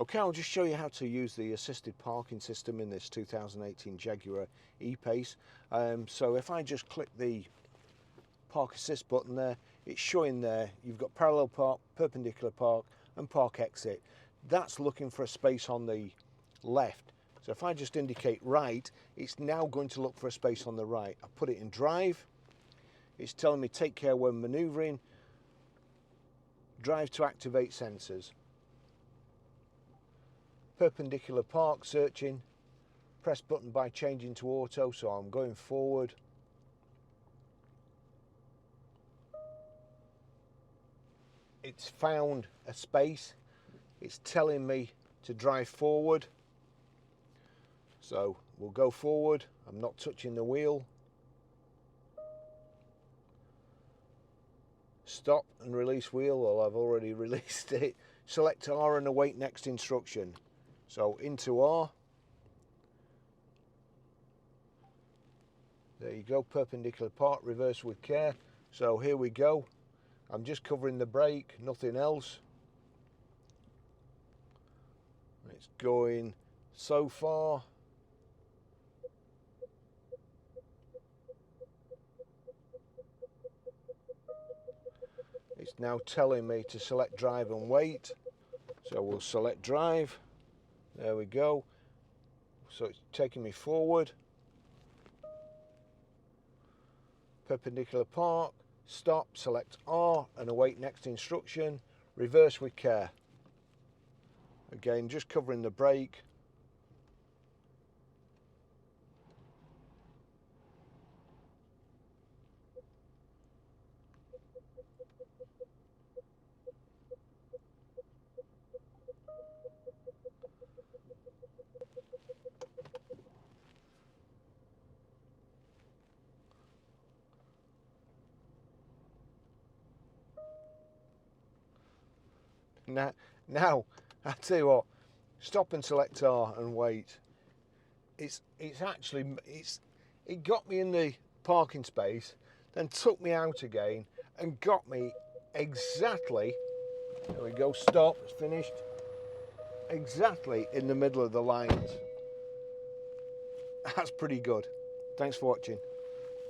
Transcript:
Okay, I'll just show you how to use the assisted parking system in this 2018 Jaguar E PACE. So if I just click the park assist button there, it's showing there you've got parallel park, perpendicular park and park exit. That's looking for a space on the left. So if I just indicate right, it's now going to look for a space on the right. I put it in drive. It's telling me take care when maneuvering. Drive to activate sensors. Perpendicular park searching. Press button by changing to auto, so I'm going forward. It's found a space. It's telling me to drive forward. So we'll go forward. I'm not touching the wheel. Stop and release wheel. Well, I've already released it. Select R and await next instruction. So into R. There you go, perpendicular park, reverse with care. So here we go. I'm just covering the brake, nothing else. It's going so far. It's now telling me to select drive and wait. So we'll select drive. There we go. So it's taking me forward. Perpendicular park, stop, select R and await next instruction. Reverse with care. Again, just covering the brake. Now, I tell you what, stop and select R and wait. It got me in the parking space, then took me out again and got me exactly, there we go, stop, it's finished, exactly in the middle of the lines. That's pretty good. Thanks for watching.